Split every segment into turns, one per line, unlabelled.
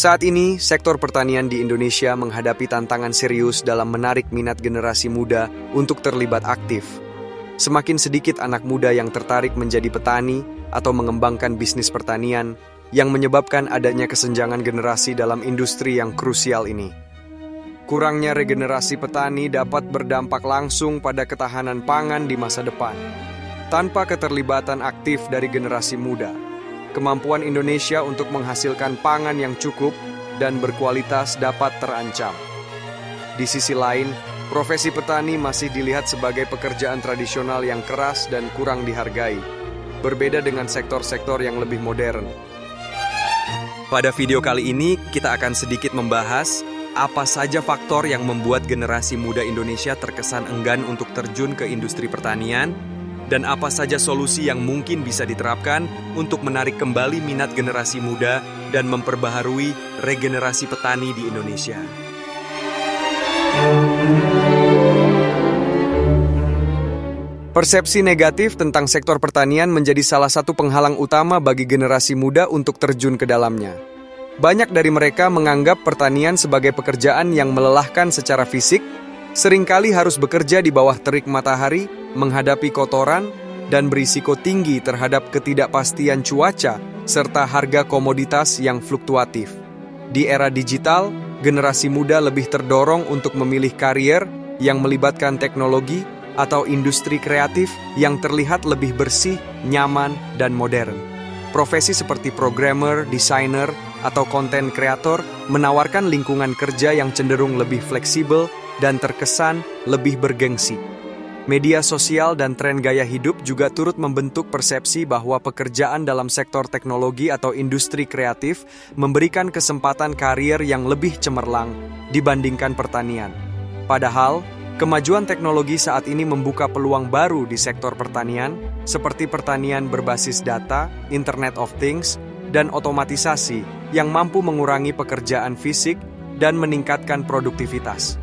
Saat ini, sektor pertanian di Indonesia menghadapi tantangan serius dalam menarik minat generasi muda untuk terlibat aktif. Semakin sedikit anak muda yang tertarik menjadi petani atau mengembangkan bisnis pertanian, yang menyebabkan adanya kesenjangan generasi dalam industri yang krusial ini. Kurangnya regenerasi petani dapat berdampak langsung pada ketahanan pangan di masa depan. Tanpa keterlibatan aktif dari generasi muda, kemampuan Indonesia untuk menghasilkan pangan yang cukup dan berkualitas dapat terancam. Di sisi lain, profesi petani masih dilihat sebagai pekerjaan tradisional yang keras dan kurang dihargai, berbeda dengan sektor-sektor yang lebih modern. Pada video kali ini, kita akan sedikit membahas apa saja faktor yang membuat generasi muda Indonesia terkesan enggan untuk terjun ke industri pertanian, dan apa saja solusi yang mungkin bisa diterapkan untuk menarik kembali minat generasi muda dan memperbaharui regenerasi petani di Indonesia. Persepsi negatif tentang sektor pertanian menjadi salah satu penghalang utama bagi generasi muda untuk terjun ke dalamnya. Banyak dari mereka menganggap pertanian sebagai pekerjaan yang melelahkan secara fisik, seringkali harus bekerja di bawah terik matahari, menghadapi kotoran, dan berisiko tinggi terhadap ketidakpastian cuaca serta harga komoditas yang fluktuatif. Di era digital, generasi muda lebih terdorong untuk memilih karier yang melibatkan teknologi atau industri kreatif yang terlihat lebih bersih, nyaman, dan modern. Profesi seperti programmer, desainer, atau konten kreator menawarkan lingkungan kerja yang cenderung lebih fleksibel dan terkesan lebih bergengsi. Media sosial dan tren gaya hidup juga turut membentuk persepsi bahwa pekerjaan dalam sektor teknologi atau industri kreatif memberikan kesempatan karier yang lebih cemerlang dibandingkan pertanian. Padahal, kemajuan teknologi saat ini membuka peluang baru di sektor pertanian, seperti pertanian berbasis data, Internet of Things, dan otomatisasi yang mampu mengurangi pekerjaan fisik dan meningkatkan produktivitas.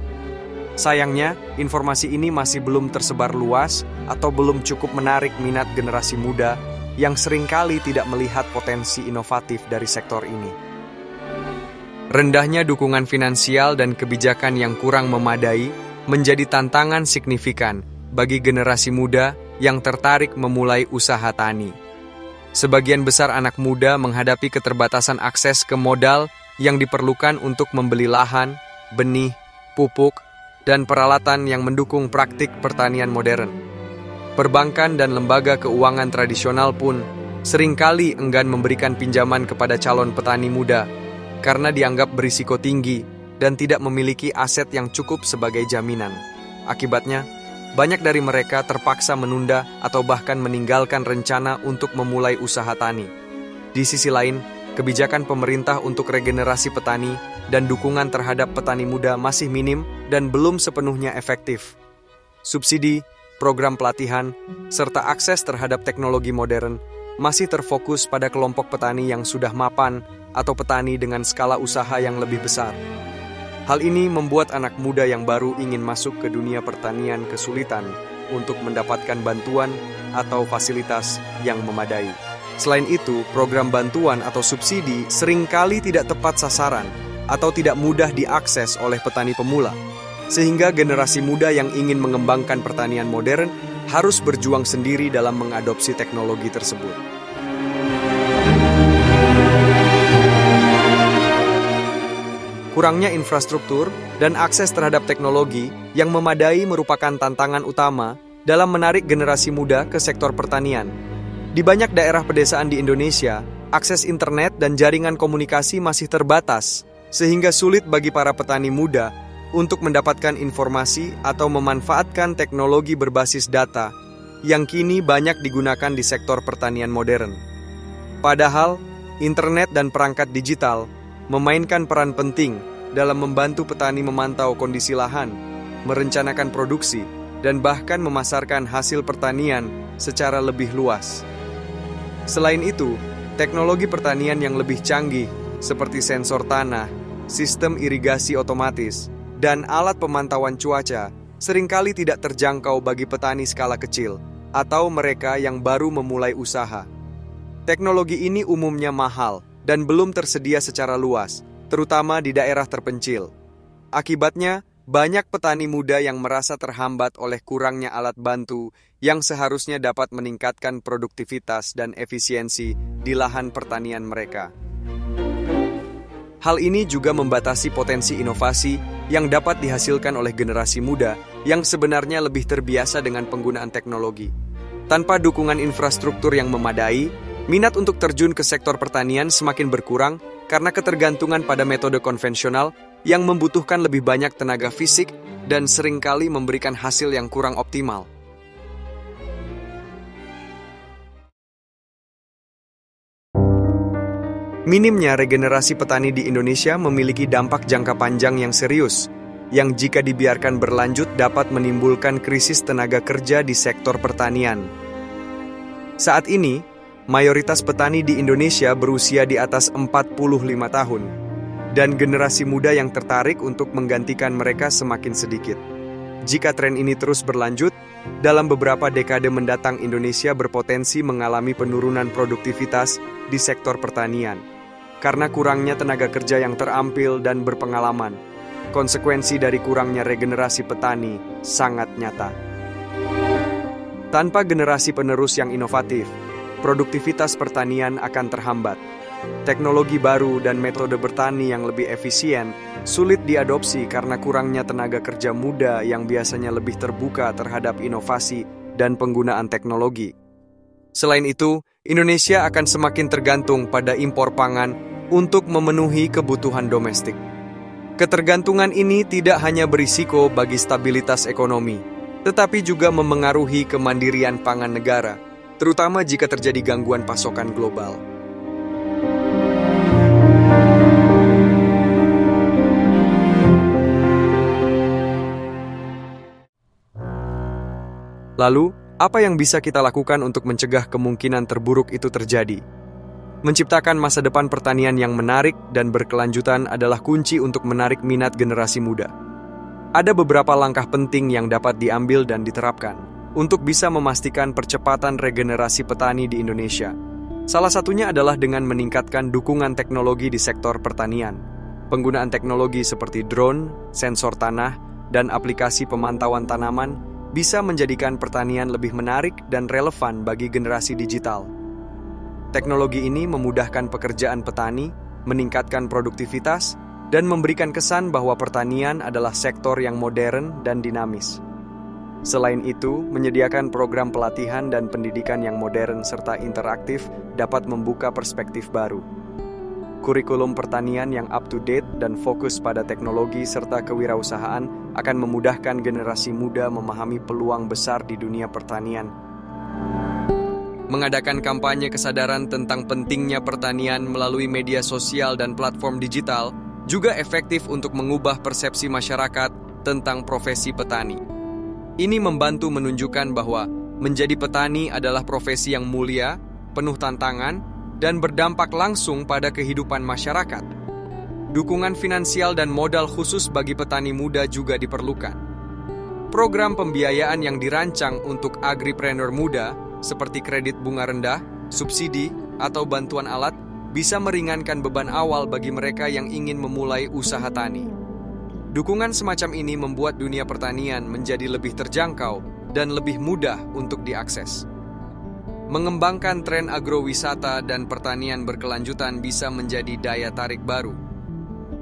Sayangnya, informasi ini masih belum tersebar luas atau belum cukup menarik minat generasi muda yang seringkali tidak melihat potensi inovatif dari sektor ini. Rendahnya dukungan finansial dan kebijakan yang kurang memadai menjadi tantangan signifikan bagi generasi muda yang tertarik memulai usaha tani. Sebagian besar anak muda menghadapi keterbatasan akses ke modal yang diperlukan untuk membeli lahan, benih, pupuk, dan peralatan yang mendukung praktik pertanian modern. Perbankan dan lembaga keuangan tradisional pun seringkali enggan memberikan pinjaman kepada calon petani muda karena dianggap berisiko tinggi dan tidak memiliki aset yang cukup sebagai jaminan. Akibatnya, banyak dari mereka terpaksa menunda atau bahkan meninggalkan rencana untuk memulai usaha tani. Di sisi lain, kebijakan pemerintah untuk regenerasi petani dan dukungan terhadap petani muda masih minim dan belum sepenuhnya efektif. Subsidi, program pelatihan, serta akses terhadap teknologi modern masih terfokus pada kelompok petani yang sudah mapan atau petani dengan skala usaha yang lebih besar. Hal ini membuat anak muda yang baru ingin masuk ke dunia pertanian kesulitan untuk mendapatkan bantuan atau fasilitas yang memadai. Selain itu, program bantuan atau subsidi seringkali tidak tepat sasaran atau tidak mudah diakses oleh petani pemula, sehingga generasi muda yang ingin mengembangkan pertanian modern harus berjuang sendiri dalam mengadopsi teknologi tersebut. Kurangnya infrastruktur dan akses terhadap teknologi yang memadai merupakan tantangan utama dalam menarik generasi muda ke sektor pertanian. Di banyak daerah pedesaan di Indonesia, akses internet dan jaringan komunikasi masih terbatas, sehingga sulit bagi para petani muda untuk mendapatkan informasi atau memanfaatkan teknologi berbasis data yang kini banyak digunakan di sektor pertanian modern. Padahal, internet dan perangkat digital memainkan peran penting dalam membantu petani memantau kondisi lahan, merencanakan produksi, dan bahkan memasarkan hasil pertanian secara lebih luas. Selain itu, teknologi pertanian yang lebih canggih seperti sensor tanah, sistem irigasi otomatis, dan alat pemantauan cuaca seringkali tidak terjangkau bagi petani skala kecil atau mereka yang baru memulai usaha. Teknologi ini umumnya mahal dan belum tersedia secara luas, terutama di daerah terpencil. Akibatnya, banyak petani muda yang merasa terhambat oleh kurangnya alat bantu yang seharusnya dapat meningkatkan produktivitas dan efisiensi di lahan pertanian mereka. Hal ini juga membatasi potensi inovasi yang dapat dihasilkan oleh generasi muda yang sebenarnya lebih terbiasa dengan penggunaan teknologi. Tanpa dukungan infrastruktur yang memadai, minat untuk terjun ke sektor pertanian semakin berkurang karena ketergantungan pada metode konvensional yang membutuhkan lebih banyak tenaga fisik dan seringkali memberikan hasil yang kurang optimal. Minimnya regenerasi petani di Indonesia memiliki dampak jangka panjang yang serius, yang jika dibiarkan berlanjut dapat menimbulkan krisis tenaga kerja di sektor pertanian. Saat ini, mayoritas petani di Indonesia berusia di atas 45 tahun, dan generasi muda yang tertarik untuk menggantikan mereka semakin sedikit. Jika tren ini terus berlanjut, dalam beberapa dekade mendatang Indonesia berpotensi mengalami penurunan produktivitas di sektor pertanian, karena kurangnya tenaga kerja yang terampil dan berpengalaman. Konsekuensi dari kurangnya regenerasi petani sangat nyata. Tanpa generasi penerus yang inovatif, produktivitas pertanian akan terhambat. Teknologi baru dan metode bertani yang lebih efisien sulit diadopsi karena kurangnya tenaga kerja muda yang biasanya lebih terbuka terhadap inovasi dan penggunaan teknologi. Selain itu, Indonesia akan semakin tergantung pada impor pangan untuk memenuhi kebutuhan domestik. Ketergantungan ini tidak hanya berisiko bagi stabilitas ekonomi, tetapi juga memengaruhi kemandirian pangan negara, terutama jika terjadi gangguan pasokan global. Lalu, apa yang bisa kita lakukan untuk mencegah kemungkinan terburuk itu terjadi? Menciptakan masa depan pertanian yang menarik dan berkelanjutan adalah kunci untuk menarik minat generasi muda. Ada beberapa langkah penting yang dapat diambil dan diterapkan untuk bisa memastikan percepatan regenerasi petani di Indonesia. Salah satunya adalah dengan meningkatkan dukungan teknologi di sektor pertanian. Penggunaan teknologi seperti drone, sensor tanah, dan aplikasi pemantauan tanaman bisa menjadikan pertanian lebih menarik dan relevan bagi generasi digital. Teknologi ini memudahkan pekerjaan petani, meningkatkan produktivitas, dan memberikan kesan bahwa pertanian adalah sektor yang modern dan dinamis. Selain itu, menyediakan program pelatihan dan pendidikan yang modern serta interaktif dapat membuka perspektif baru. Kurikulum pertanian yang up-to-date dan fokus pada teknologi serta kewirausahaan akan memudahkan generasi muda memahami peluang besar di dunia pertanian. Mengadakan kampanye kesadaran tentang pentingnya pertanian melalui media sosial dan platform digital juga efektif untuk mengubah persepsi masyarakat tentang profesi petani. Ini membantu menunjukkan bahwa menjadi petani adalah profesi yang mulia, penuh tantangan, dan berdampak langsung pada kehidupan masyarakat. Dukungan finansial dan modal khusus bagi petani muda juga diperlukan. Program pembiayaan yang dirancang untuk agripreneur muda, seperti kredit bunga rendah, subsidi, atau bantuan alat, bisa meringankan beban awal bagi mereka yang ingin memulai usaha tani. Dukungan semacam ini membuat dunia pertanian menjadi lebih terjangkau dan lebih mudah untuk diakses. Mengembangkan tren agrowisata dan pertanian berkelanjutan bisa menjadi daya tarik baru.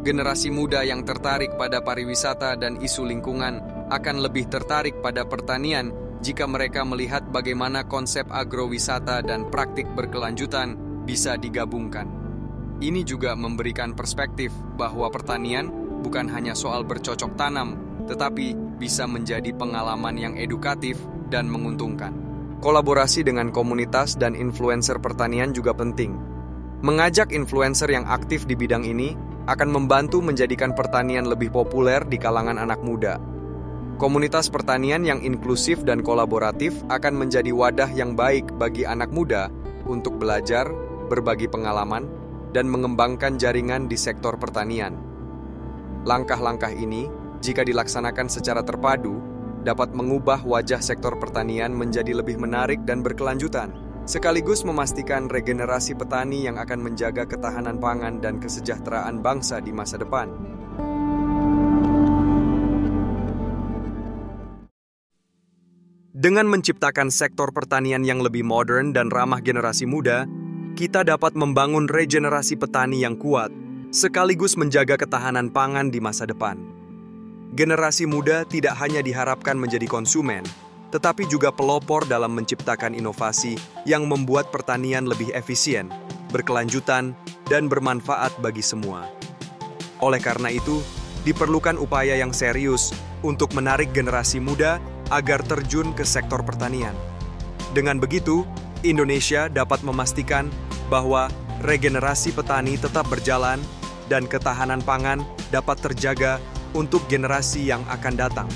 Generasi muda yang tertarik pada pariwisata dan isu lingkungan akan lebih tertarik pada pertanian jika mereka melihat bagaimana konsep agrowisata dan praktik berkelanjutan bisa digabungkan. Ini juga memberikan perspektif bahwa pertanian bukan hanya soal bercocok tanam, tetapi bisa menjadi pengalaman yang edukatif dan menguntungkan. Kolaborasi dengan komunitas dan influencer pertanian juga penting. Mengajak influencer yang aktif di bidang ini akan membantu menjadikan pertanian lebih populer di kalangan anak muda. Komunitas pertanian yang inklusif dan kolaboratif akan menjadi wadah yang baik bagi anak muda untuk belajar, berbagi pengalaman, dan mengembangkan jaringan di sektor pertanian. Langkah-langkah ini, jika dilaksanakan secara terpadu, dapat mengubah wajah sektor pertanian menjadi lebih menarik dan berkelanjutan. sekaligus memastikan regenerasi petani yang akan menjaga ketahanan pangan dan kesejahteraan bangsa di masa depan. Dengan menciptakan sektor pertanian yang lebih modern dan ramah generasi muda, kita dapat membangun regenerasi petani yang kuat, sekaligus menjaga ketahanan pangan di masa depan. Generasi muda tidak hanya diharapkan menjadi konsumen, tetapi juga pelopor dalam menciptakan inovasi yang membuat pertanian lebih efisien, berkelanjutan, dan bermanfaat bagi semua. Oleh karena itu, diperlukan upaya yang serius untuk menarik generasi muda agar terjun ke sektor pertanian. Dengan begitu, Indonesia dapat memastikan bahwa regenerasi petani tetap berjalan dan ketahanan pangan dapat terjaga untuk generasi yang akan datang.